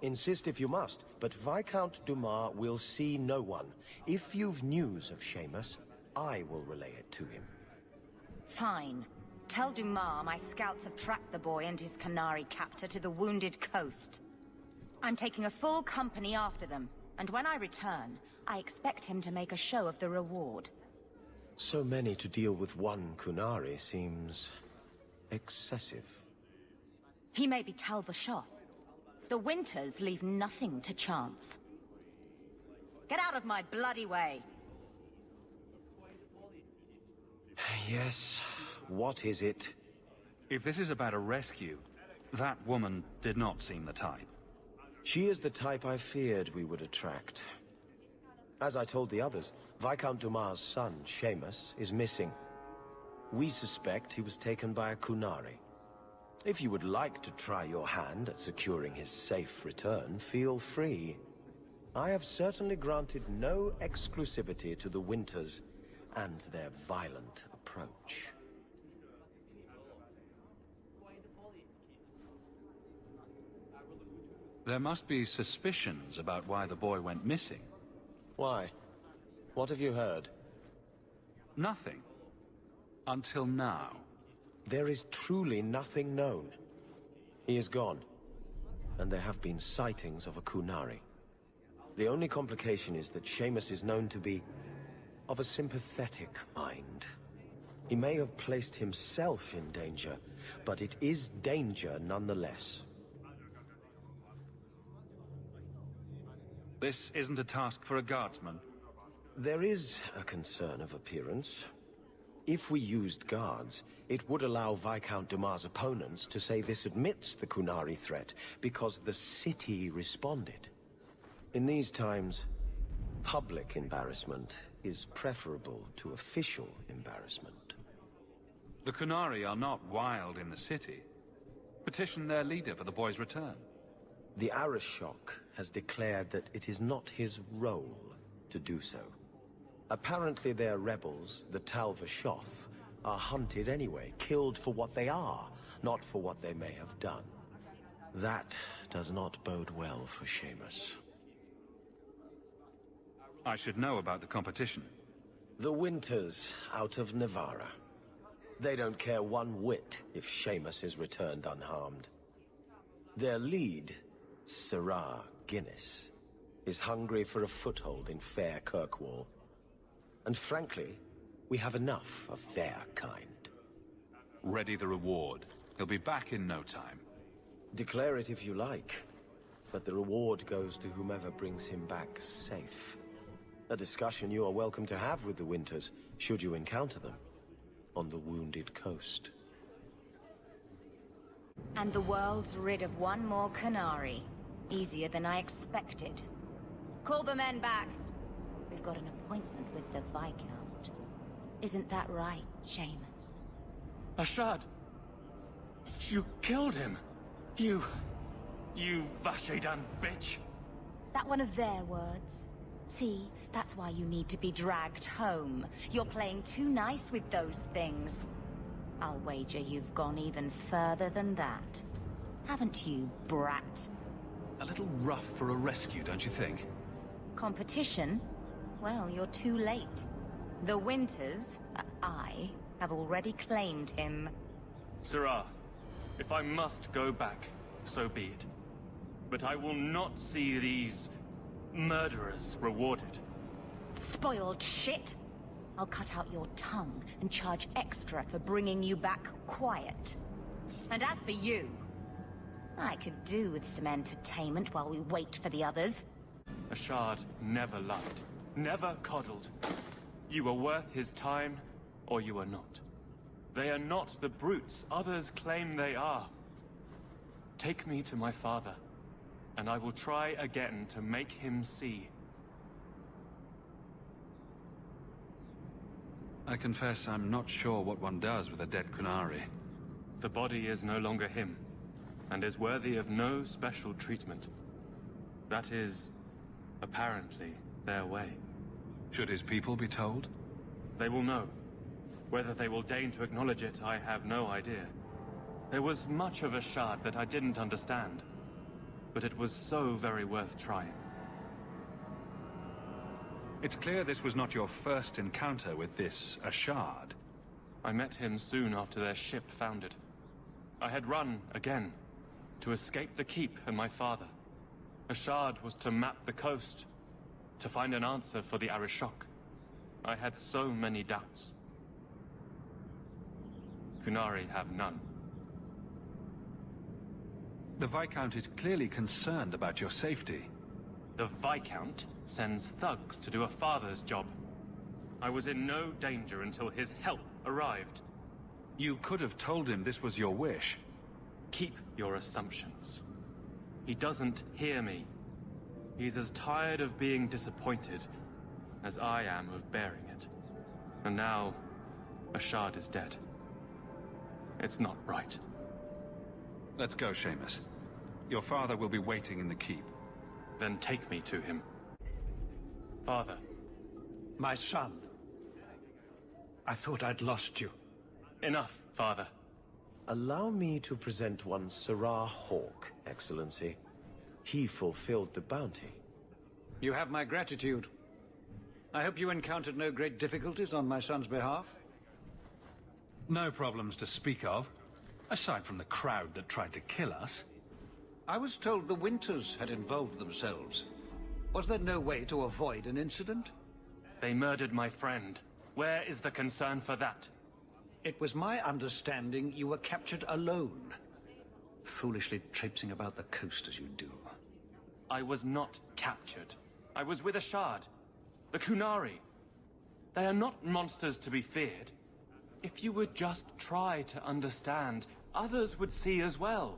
Insist if you must, but Viscount Dumas will see no one. If you've news of Seamus, I will relay it to him. Fine. Tell Dumas my scouts have tracked the boy and his Qunari captor to the Wounded Coast. I'm taking a full company after them, and when I return, I expect him to make a show of the reward. So many to deal with one Qunari seems excessive. He may be Tal Vashoth. The Winters leave nothing to chance. Get out of my bloody way! Yes, what is it? If this is about a rescue, that woman did not seem the type. She is the type I feared we would attract. As I told the others, Viscount Dumas' son, Seamus, is missing. We suspect he was taken by a Qunari. If you would like to try your hand at securing his safe return, feel free. I have certainly granted no exclusivity to the Winters and their violent approach. There must be suspicions about why the boy went missing. Why? What have you heard? Nothing. Until now. There is truly nothing known. He is gone, and there have been sightings of a Qunari. The only complication is that Seamus is known to be of a sympathetic mind. He may have placed himself in danger, but it is danger nonetheless. This isn't a task for a guardsman. There is a concern of appearance. If we used guards, it would allow Viscount Dumas' opponents to say this admits the Qunari threat, because the city responded. In these times, public embarrassment is preferable to official embarrassment. The Qunari are not wild in the city. Petition their leader for the boy's return. The Arishok has declared that it is not his role to do so. Apparently their rebels, the Tal Vashoth, are hunted anyway, killed for what they are, not for what they may have done. That does not bode well for Seamus. I should know about the competition. The Winters out of Navarra. They don't care one whit if Seamus is returned unharmed. Their lead, Sirrah Guinness, is hungry for a foothold in fair Kirkwall. And frankly, we have enough of their kind. Ready the reward. He'll be back in no time. Declare it if you like, but the reward goes to whomever brings him back safe. A discussion you are welcome to have with the Winters, should you encounter them, on the Wounded Coast. And the world's rid of one more Qunari. Easier than I expected. Call the men back. We've got an appointment with the Viscount. Isn't that right, Seamus? Ashad! You killed him! You Vashedan bitch! That one of their words? See, that's why you need to be dragged home. You're playing too nice with those things. I'll wager you've gone even further than that. Haven't you, brat? A little rough for a rescue, don't you think? Competition? Well, you're too late. The Winters, I, have already claimed him. Sirrah, if I must go back, so be it. But I will not see these murderers rewarded. Spoiled shit! I'll cut out your tongue and charge extra for bringing you back quiet. And as for you, I could do with some entertainment while we wait for the others. Ashad never lied, never coddled. You are worth his time, or you are not. They are not the brutes others claim they are. Take me to my father, and I will try again to make him see. I confess I'm not sure what one does with a dead Qunari. The body is no longer him, and is worthy of no special treatment. That is, apparently, their way. Should his people be told? They will know. Whether they will deign to acknowledge it, I have no idea. There was much of Ashad that I didn't understand. but it was so very worth trying. It's clear this was not your first encounter with this Ashard. I met him soon after their ship foundered. I had run again, to escape the Keep and my father. Ashard was to map the coast, to find an answer for the Arishok. I had so many doubts. Qunari have none. The Viscount is clearly concerned about your safety. The Viscount sends thugs to do a father's job. I was in no danger until his help arrived. You could have told him this was your wish. Keep your assumptions. He doesn't hear me. He's as tired of being disappointed as I am of bearing it. And now, Ashard is dead. It's not right. Let's go, Seamus. Your father will be waiting in the keep. Then take me to him. Father. My son. I thought I'd lost you. Enough, Father. Allow me to present one Sarah Hawke, Excellency. He fulfilled the bounty. You have my gratitude. I hope you encountered no great difficulties on my son's behalf. No problems to speak of, aside from the crowd that tried to kill us. I was told the Winters had involved themselves. Was there no way to avoid an incident? They murdered my friend. Where is the concern for that? It was my understanding you were captured alone. Foolishly traipsing about the coast as you do. I was not captured. I was with Ashard. The Qunari. They are not monsters to be feared. If you would just try to understand, others would see as well.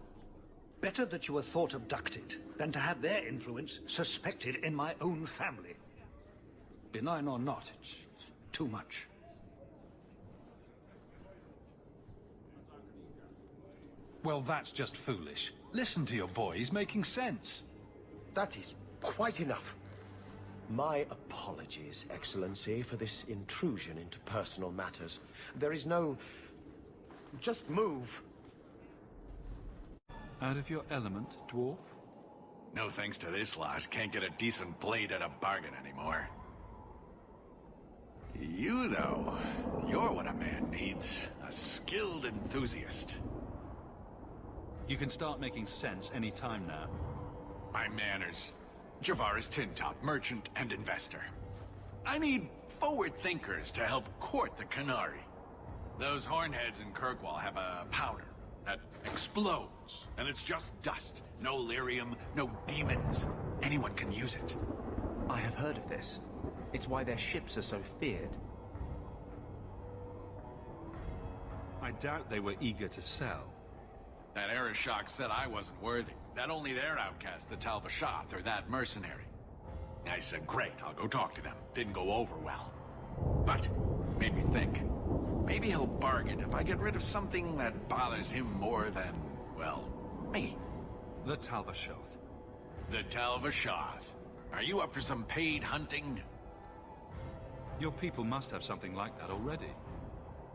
Better that you were thought abducted than to have their influence suspected in my own family. Benign or not, it's too much. Well, that's just foolish. Listen to your boy, he's making sense. That is quite enough. My apologies, Excellency, for this intrusion into personal matters. There is no... Just move. Out of your element, dwarf? No thanks to this lot, can't get a decent blade at a bargain anymore. You, though, you're what a man needs. A skilled enthusiast. You can start making sense any time now. My manners. Javaris Tintop, merchant and investor. I need forward thinkers to help court the Qunari. Those hornheads in Kirkwall have a powder that explodes, and it's just dust. No lyrium, no demons. Anyone can use it. I have heard of this. It's why their ships are so feared. I doubt they were eager to sell. That Arishok said I wasn't worthy. That only their outcast, the Tal Vashoth, or that mercenary. I said, great, I'll go talk to them. Didn't go over well. But, made me think. Maybe he'll bargain if I get rid of something that bothers him more than, well, me. The Tal Vashoth. The Tal Vashoth. Are you up for some paid hunting? Your people must have something like that already.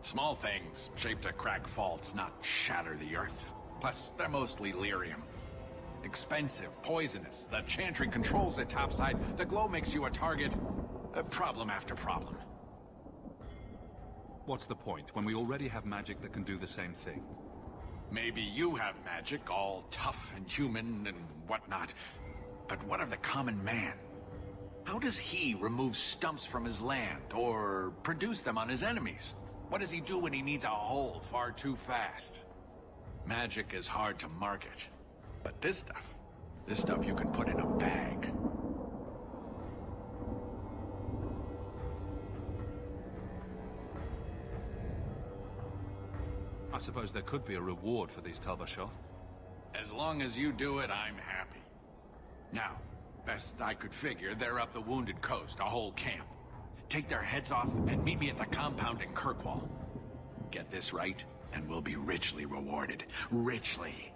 Small things, shaped to crack faults, not shatter the earth. Plus, they're mostly lyrium. Expensive, poisonous. The Chantry controls it topside. The glow makes you a target. Problem after problem. What's the point, when we already have magic that can do the same thing? Maybe you have magic, all tough and human and whatnot. But what of the common man? How does he remove stumps from his land, or produce them on his enemies? What does he do when he needs a hole far too fast? Magic is hard to market. But this stuff you can put in a bag. I suppose there could be a reward for these Tal Vashoth. As long as you do it, I'm happy. Now, best I could figure, they're up the Wounded Coast, a whole camp. Take their heads off and meet me at the compound in Kirkwall. Get this right, and we'll be richly rewarded. Richly.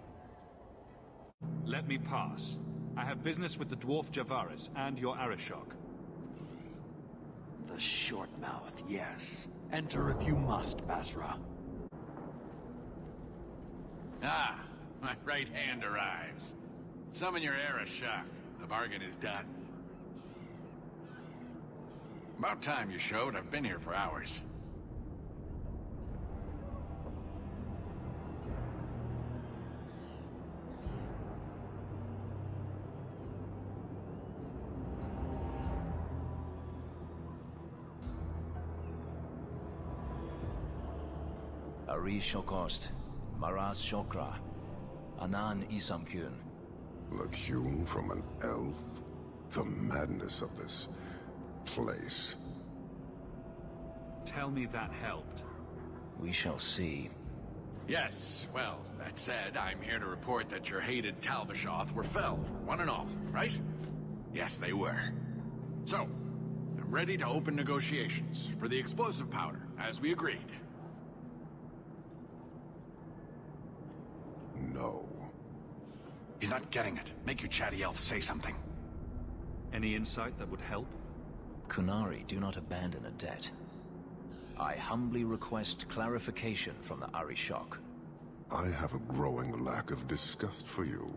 Let me pass. I have business with the dwarf Javaris and your Arishok. The short mouth, yes. Enter if you must, Basra. Ah, my right hand arrives. Summon your Arashok. The bargain is done. About time you showed. I've been here for hours. Ari Shokost, Maras Shokra, Anan Isamkyun. The Kyun from an elf? The madness of this place. Tell me that helped. We shall see. Yes, well, that said, I'm here to report that your hated Talvishoth were felled, one and all, right? Yes, they were. So, I'm ready to open negotiations for the explosive powder, as we agreed. No. He's not getting it. Make your chatty elf say something. Any insight that would help? Kunari do not abandon a debt. I humbly request clarification from the Arishok. I have a growing lack of disgust for you.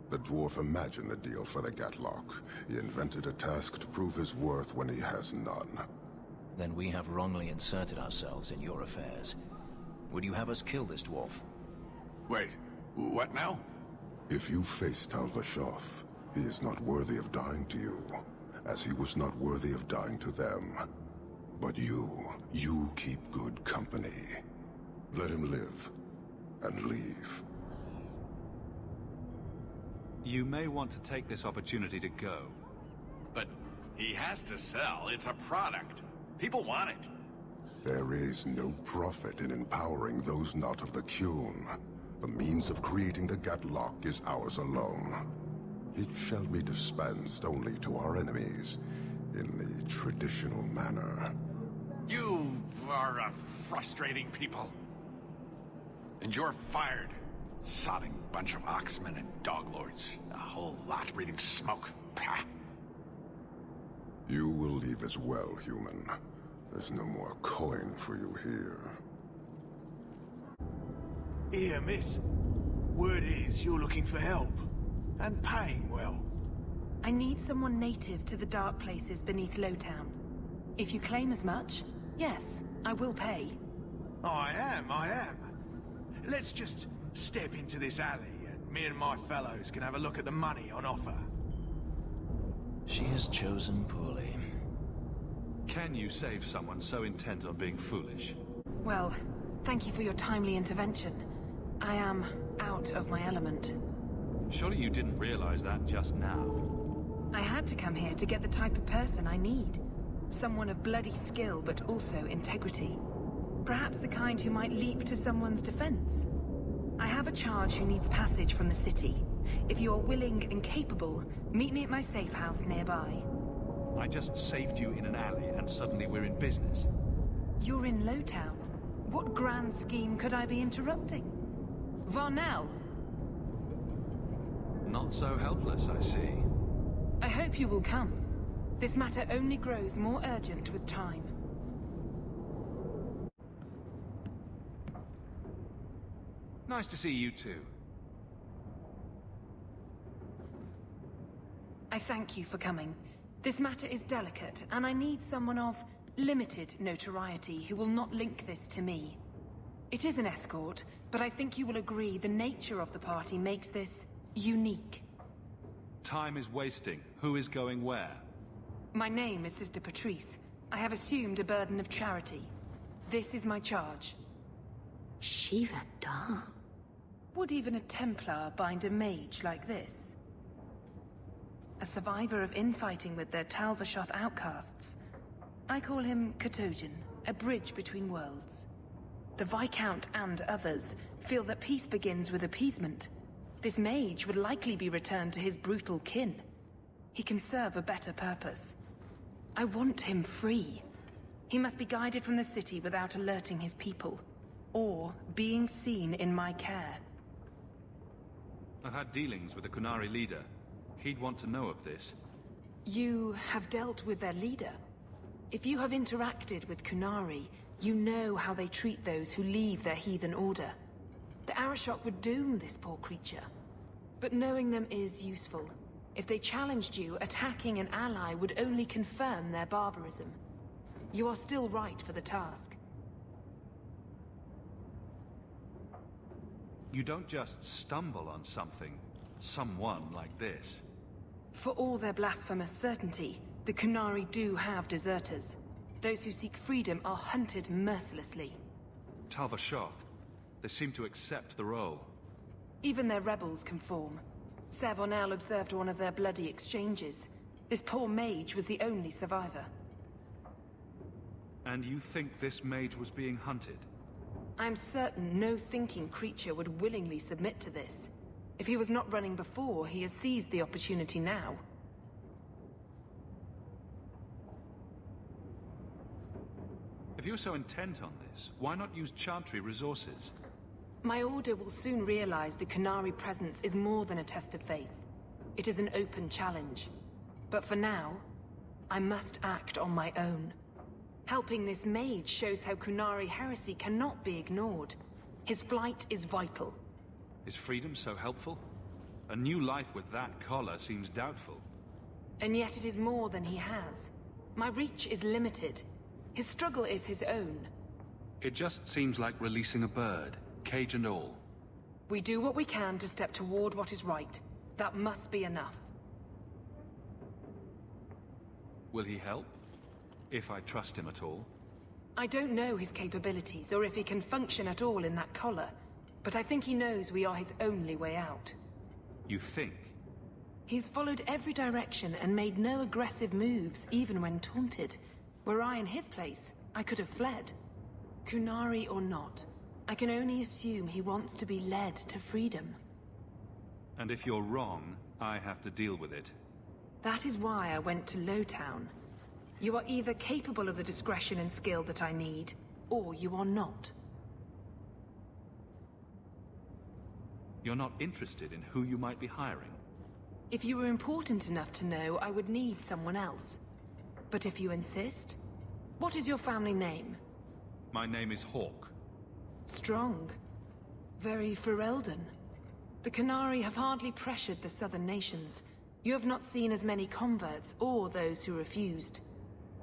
The dwarf imagined the deal for the Gatlock. He invented a task to prove his worth when he has none. Then we have wrongly inserted ourselves in your affairs. Would you have us kill this dwarf? Wait, what now? If you face Talvishoth, he is not worthy of dying to you, as he was not worthy of dying to them. But you keep good company. Let him live, and leave. You may want to take this opportunity to go. But he has to sell. It's a product. People want it. There is no profit in empowering those not of the Kyun. The means of creating the Gatlock is ours alone. It shall be dispensed only to our enemies, in the traditional manner. You are a frustrating people. And you're fired. Sodding bunch of oxmen and doglords. A whole lot breathing smoke. Pah. You will leave as well, human. There's no more coin for you here. Here, miss. Word is you're looking for help. And paying well. I need someone native to the dark places beneath Lowtown. If you claim as much, yes, I will pay. I am. Let's just step into this alley, and me and my fellows can have a look at the money on offer. She has chosen poorly. Can you save someone so intent on being foolish? Well, thank you for your timely intervention. I am out of my element. Surely you didn't realize that just now. I had to come here to get the type of person I need. Someone of bloody skill, but also integrity. Perhaps the kind who might leap to someone's defense. I have a charge who needs passage from the city. If you are willing and capable, meet me at my safe house nearby. I just saved you in an alley and suddenly we're in business. You're in Lowtown. What grand scheme could I be interrupting? Varnell! Not so helpless, I see. I hope you will come. This matter only grows more urgent with time. Nice to see you too. I thank you for coming. This matter is delicate, and I need someone of limited notoriety who will not link this to me. It is an escort, but I think you will agree the nature of the party makes this unique. Time is wasting. Who is going where? My name is Sister Patrice. I have assumed a burden of charity. This is my charge. Shiva Da. Would even a Templar bind a mage like this? A survivor of infighting with their Talvishoth outcasts. I call him Katojan, a bridge between worlds. The Viscount and others feel that peace begins with appeasement. This mage would likely be returned to his brutal kin. He can serve a better purpose. I want him free. He must be guided from the city without alerting his people, or being seen in my care. I've had dealings with the Kunari leader. He'd want to know of this. You have dealt with their leader. If you have interacted with Kunari, you know how they treat those who leave their heathen order. The Arishok would doom this poor creature. But knowing them is useful. If they challenged you, attacking an ally would only confirm their barbarism. You are still right for the task. You don't just stumble on someone like this. For all their blasphemous certainty, the Qunari do have deserters. Those who seek freedom are hunted mercilessly. Tal Vashoth, they seem to accept the role. Even their rebels conform. Savonel observed one of their bloody exchanges. This poor mage was the only survivor. And you think this mage was being hunted? I'm certain no thinking creature would willingly submit to this. If he was not running before, he has seized the opportunity now. If you're so intent on this, why not use Chantry resources? My order will soon realize the Qunari presence is more than a test of faith. It is an open challenge. But for now, I must act on my own. Helping this mage shows how Qunari heresy cannot be ignored. His flight is vital. Is freedom so helpful? A new life with that collar seems doubtful. And yet it is more than he has. My reach is limited. His struggle is his own. It just seems like releasing a bird, cage and all. We do what we can to step toward what is right. That must be enough. Will he help? If I trust him at all? I don't know his capabilities, or if he can function at all in that collar. But I think he knows we are his only way out. You think? He's followed every direction and made no aggressive moves, even when taunted. Were I in his place, I could have fled. Qunari or not, I can only assume he wants to be led to freedom. And if you're wrong, I have to deal with it. That is why I went to Lowtown. You are either capable of the discretion and skill that I need, or you are not. You're not interested in who you might be hiring? If you were important enough to know, I would need someone else. But if you insist, what is your family name? My name is Hawke. Strong. Very Ferelden. The Qunari have hardly pressured the southern nations. You have not seen as many converts or those who refused.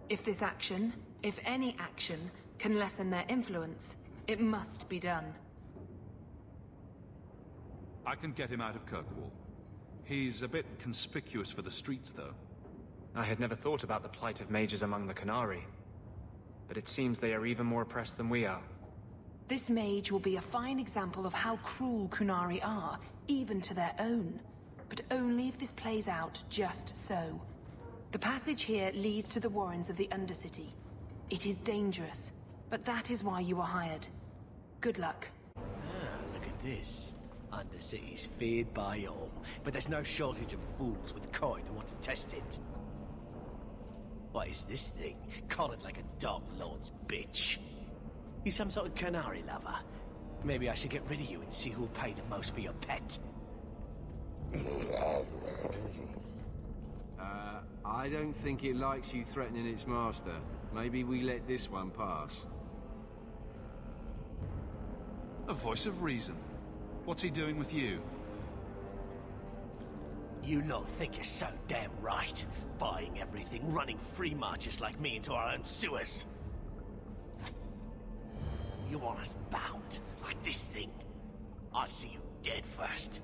If this action, if any action, can lessen their influence, it must be done. I can get him out of Kirkwall. He's a bit conspicuous for the streets, though. I had never thought about the plight of mages among the Qunari. But it seems they are even more oppressed than we are. This mage will be a fine example of how cruel Qunari are, even to their own. But only if this plays out just so. The passage here leads to the warrens of the Undercity. It is dangerous, but that is why you are hired. Good luck. Ah, look at this. Undercity's feared by all, but there's no shortage of fools with coin who want to test it. What is this thing? Collared like a dog lord's bitch. You some sort of Qunari lover? Maybe I should get rid of you and see who'll pay the most for your pet. I don't think it likes you threatening its master. Maybe we let this one pass. A voice of reason. What's he doing with you? You lot think you're so damn right. Buying everything, running free marches like me into our own sewers. You want us bound, like this thing? I'll see you dead first.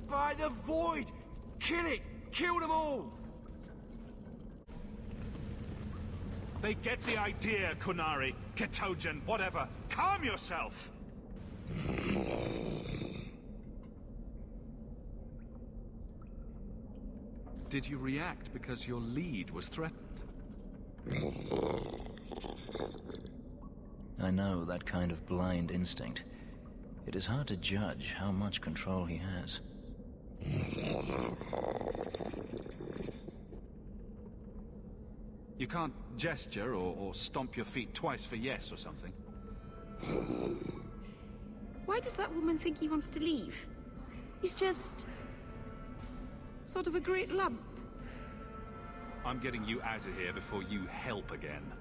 By the Void! Kill it! Kill them all! They get the idea, Qunari, Ketogen, whatever. Calm yourself! Did you react because your lead was threatened? I know that kind of blind instinct. It is hard to judge how much control he has. You can't gesture or stomp your feet twice for yes or something. Why does that woman think he wants to leave? He's just... sort of a great lump. I'm getting you out of here before you help again.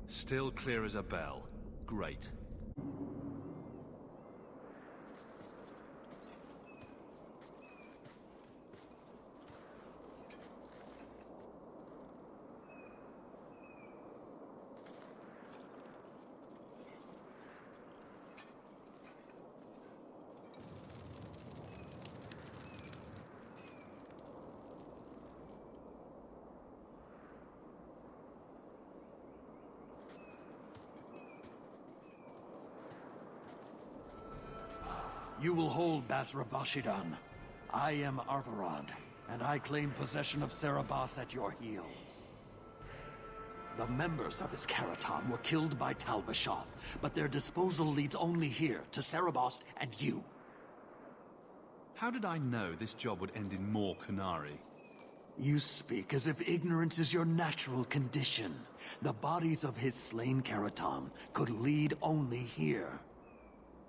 Still clear as a bell. Great. You will hold Basra Vashidan. I am Arvarad, and I claim possession of Serabas at your heels. The members of Iskaratam were killed by Tal Vashoth, but their disposal leads only here, to Serabas and you. How did I know this job would end in more Qunari? You speak as if ignorance is your natural condition. The bodies of his slain Karatam could lead only here.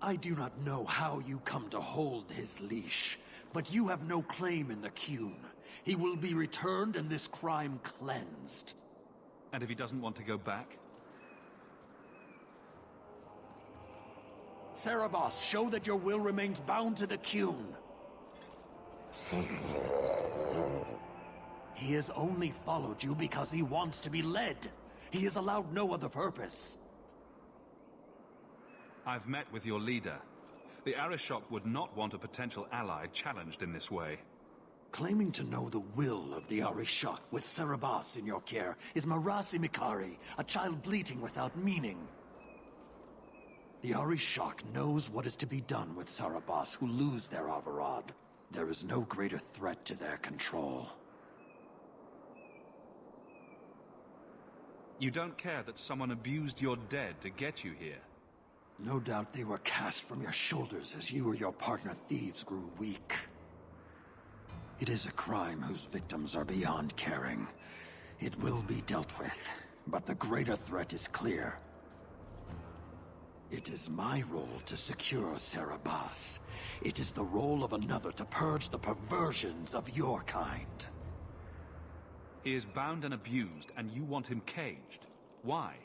I do not know how you come to hold his leash, but you have no claim in the Qun. He will be returned and this crime cleansed. And if he doesn't want to go back? Serabas, show that your will remains bound to the Qun. He has only followed you because he wants to be led. He has allowed no other purpose. I've met with your leader. The Arishok would not want a potential ally challenged in this way. Claiming to know the will of the Arishok with Serabas in your care is Marasi Mikari, a child bleating without meaning. The Arishok knows what is to be done with Serabas who lose their Avarad. There is no greater threat to their control. You don't care that someone abused your dead to get you here? No doubt they were cast from your shoulders as you or your partner thieves grew weak. It is a crime whose victims are beyond caring. It will be dealt with, but the greater threat is clear. It is my role to secure Serabas. It is the role of another to purge the perversions of your kind. He is bound and abused, and you want him caged. Why?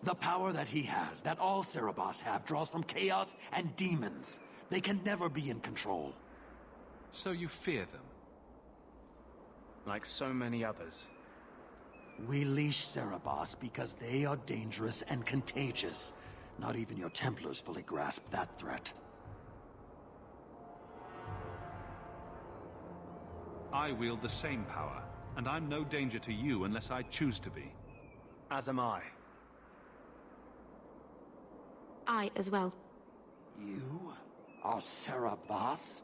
The power that he has, that all Serabas have, draws from chaos and demons. They can never be in control. So you fear them? Like so many others. We leash Serabas because they are dangerous and contagious. Not even your Templars fully grasp that threat. I wield the same power, and I'm no danger to you unless I choose to be. As am I. I as well. You are Serabas?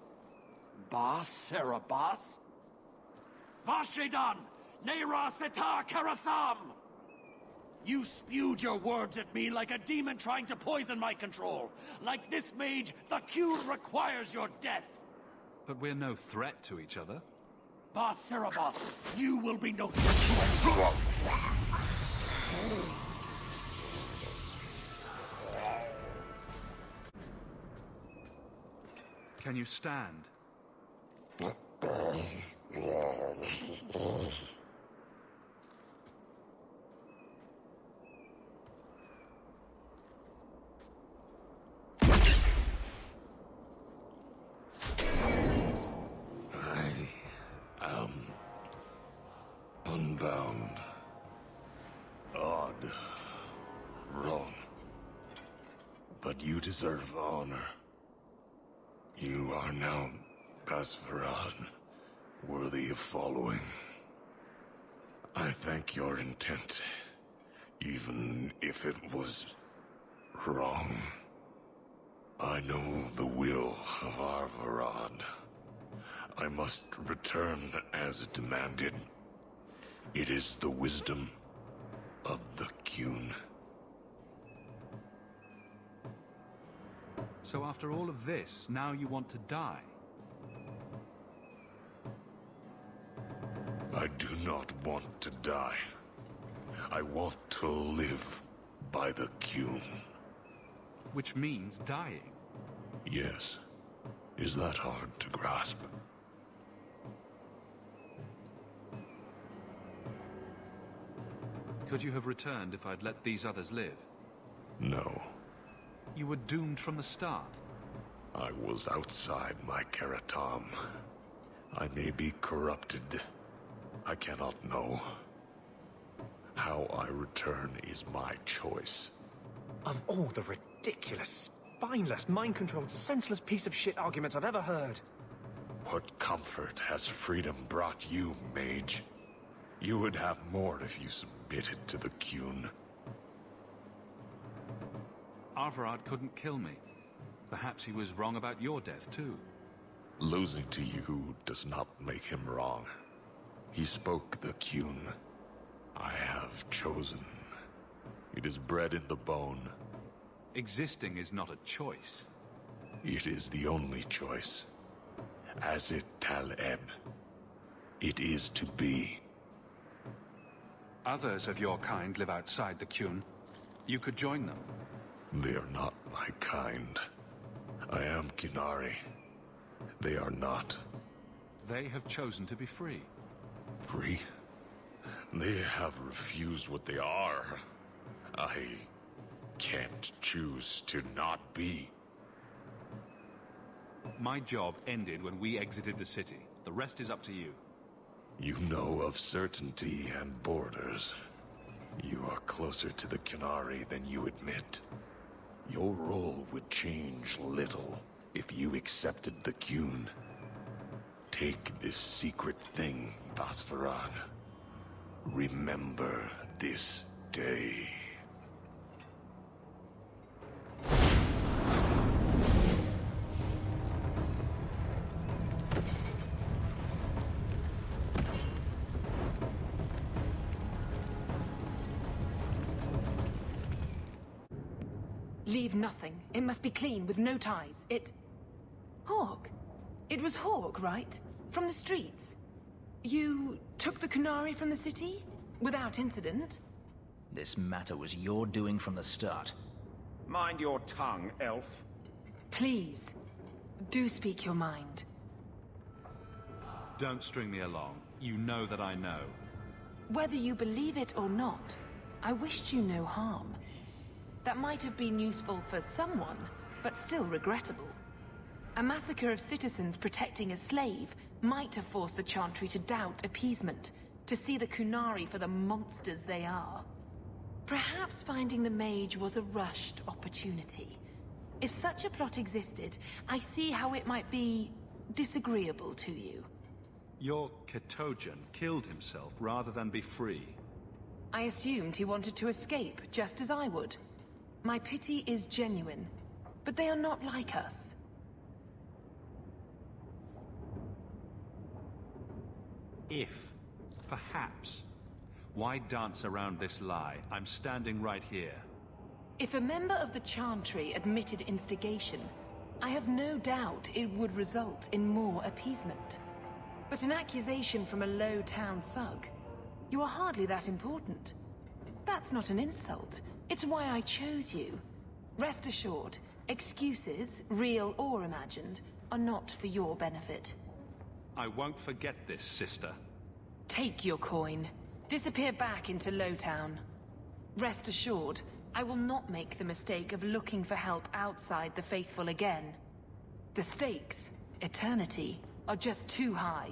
Bas Serabas? Vashidan! Neira Setar Karasam! You spewed your words at me like a demon trying to poison my control. Like this mage, the Qun requires your death. But we're no threat to each other. Bas Serabas, you will be no threat to anyone. Can you stand? Unbound. Odd. Wrong. But you deserve honor. You are now Basvarad, worthy of following. I thank your intent, even if it was wrong. I know the will of Arvarad. I must return as demanded. It is the wisdom of the Qun. So after all of this, now you want to die? I do not want to die. I want to live by the Qun. Which means dying. Yes. Is that hard to grasp? Could you have returned if I'd let these others live? No. You were doomed from the start. I was outside my Karatam. I may be corrupted. I cannot know. How I return is my choice. Of all the ridiculous, spineless, mind-controlled, senseless piece of shit arguments I've ever heard. What comfort has freedom brought you, mage? You would have more if you submitted to the Qun. Arvarad couldn't kill me. Perhaps he was wrong about your death, too. Losing to you does not make him wrong. He spoke the Qun. I have chosen. It is bred in the bone. Existing is not a choice. It is the only choice. As it Taleb. It is to be. Others of your kind live outside the Qun. You could join them. They are not my kind. I am Qunari. They are not. They have chosen to be free. Free? They have refused what they are. I can't choose to not be. My job ended when we exited the city. The rest is up to you. You know of certainty and borders. You are closer to the Qunari than you admit. Your role would change little if you accepted the Qun. Take this secret thing, Basfarad. Remember this day. Leave nothing. It must be clean, with no ties. Hawk. It was Hawk, right? From the streets. You took the Qunari from the city? Without incident? This matter was your doing from the start. Mind your tongue, elf. Please, do speak your mind. Don't string me along. You know that I know. Whether you believe it or not, I wished you no harm. That might have been useful for someone, but still regrettable. A massacre of citizens protecting a slave might have forced the Chantry to doubt appeasement, to see the Qunari for the monsters they are. Perhaps finding the mage was a rushed opportunity. If such a plot existed, I see how it might be disagreeable to you. Your Ketojan killed himself rather than be free. I assumed he wanted to escape, just as I would. My pity is genuine, but they are not like us. If, perhaps, why dance around this lie? I'm standing right here. If a member of the Chantry admitted instigation, I have no doubt it would result in more appeasement. But an accusation from a low-town thug? You are hardly that important. That's not an insult. It's why I chose you. Rest assured, excuses, real or imagined, are not for your benefit. I won't forget this, sister. Take your coin. Disappear back into Lowtown. Rest assured, I will not make the mistake of looking for help outside the Faithful again. The stakes, eternity, are just too high.